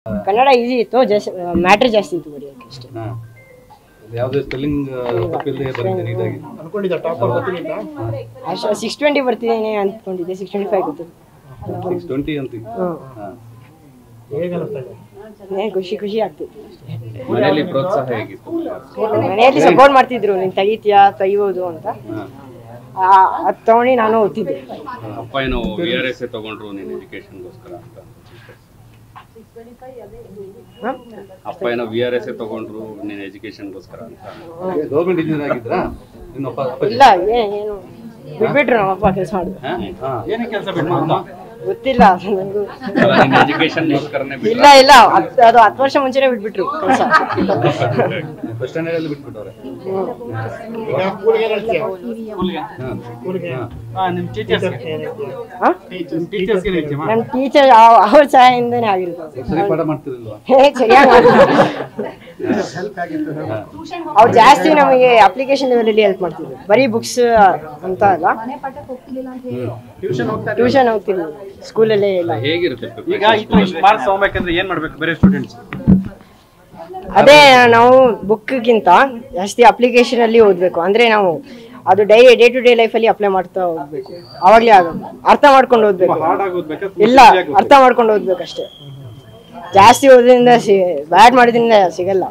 Kannada easy ಇತ್ತು, matter ಜಾಸ್ತಿ ಇತ್ತು ಬರೆಯೋಕೆ ಅಷ್ಟೇ. ಯಾವುದೇ ಸ್ಪೆಲ್ಲಿಂಗ್ ತಪ್ಪಿಲ್ಲದೆ ಬರೀತೀನಿ ನೀಟಾಗಿ ಅನ್ಕೊಂಡಿದ್ದೆ. ಟಾಪರ್ ಬರ್ತೀನಿ ಅಷ್ಟು 620 ಬರ್ತೀನಿ ಅಂದ್ಕೊಂಡಿದ್ದೆ, 625 ಗೊತ್ತಿಲ್ಲ. 620 ಅಂತ. ಖುಷಿ ಖುಷಿ ಆಗ್ತಿತ್ತು. ಮನೆಯಲ್ಲಿ ಪ್ರೋತ್ಸಾಹ ಹೇಗಿತ್ತು? ಮನೆಯಲ್ಲಿ ಸಪೋರ್ಟ್ ಮಾಡ್ತಿದ್ರು, ನೀನು ತೆಗಿತೀಯಾ ತೆಗಿಬೋದು ಅಂತ. ಅದು ತಗೊಂಡು ನಾನು ಓದ್ತಿದ್ದೆ. ಅಪ್ಪ ಏನೋ VRS ತಗೊಂಡ್ರು ನೀನು ಎಜುಕೇಶನ್ಗೋಸ್ಕರ ಅಂತ. ಅಪ್ಪ ಏನೋ VRS ತಗೊಂಡ್ರು ನೀನು ಎಜುಕೇಶನ್ಗೋಸ್ಕರ ಅಂತ. ಗೌರ್ಮೆಂಟ್ ಇಂಜಿನಿಯರ್ ಆಗಿದ್ರಾ? ಇಲ್ಲ, ಏನು ಬಿಟ್ಬಿಟ್ರು ನಮ್ಮಪ್ಪ ಕೆಲಸ ಮಾಡಿದ್ರು. ಏನಕ್ಕೆ ಕೆಲಸ ಬಿಟ್ರು? ಗೊತ್ತಿಲ್ಲ ನನಗೂ. ಇಲ್ಲ ಇಲ್ಲ, ಅದು 10 ವರ್ಷ ಮುಂಚೆನೆ ಬಿಟ್ಬಿಟ್ರು ಕೆಲಸ. ಫಸ್ಟ್ ಸ್ಟ್ಯಾಂಡರ್ಡ್ ಅಲ್ಲಿ ಬಿಟ್ಬಿಟ್ಟವ್ರೆ. ನಮ್ಮ ಟೀಚರ್ ಅವ್ರ ಸಹಾಯದಿಂದನೇ ಆಗಿರುತ್ತೆ. ಪಾಠ ಮಾಡ್ತಿರಲ್ವಾ? ಸರಿಯಾಗಿ ಅವ್ರು ಜಾಸ್ತಿ ನಮಗೆ ಅಪ್ಲಿಕೇಶನ್ ಲೆವೆಲಲ್ಲಿ ಹೆಲ್ಪ್ ಮಾಡ್ತಿದ್ರು, ಬರೀ ಬುಕ್ಸ್ ಅಂತ ಅಲ್ಲ. ಟ್ಯೂಷನ್ ಹೋಗ್ತಿರ್ಲಿಲ್ಲ, ಸ್ಕೂಲಲ್ಲೇ ಇಲ್ಲ. ಹೇಗಿರುತ್ತೆ ಈಗ ಮಾರ್ಕ್ಸ್ ತಗೋಬೇಕಂದ್ರೆ ಏನ್ ಮಾಡ್ಬೇಕು ಬೇರೆ ಸ್ಟೂಡೆಂಟ್ಸ್? ಅದೇ ನಾವು ಬುಕ್ಗಿಂತ ಜಾಸ್ತಿ ಅಪ್ಲಿಕೇಶನ್ ಅಲ್ಲಿ ಓದಬೇಕು. ಅಂದ್ರೆ ನಾವು ಅದು ಡೇ ಟು ಡೇ ಲೈಫ್ ಅಲ್ಲಿ ಅಪ್ಲೈ ಮಾಡ್ತಾ ಹೋಗ್ಬೇಕು. ಅವಾಗ್ಲೇ ಆಗೋದು. ಅರ್ಥ ಮಾಡ್ಕೊಂಡು ಓದ್ಬೇಕು. ಇಲ್ಲ, ಅರ್ಥ ಮಾಡ್ಕೊಂಡು ಓದ್ಬೇಕಷ್ಟೇ. ಜಾಸ್ತಿ ಓದ್ರಿಂದ ಬ್ಯಾಡ್ ಮಾಡೋದ್ರಿಂದ ಸಿಗಲ್ಲ.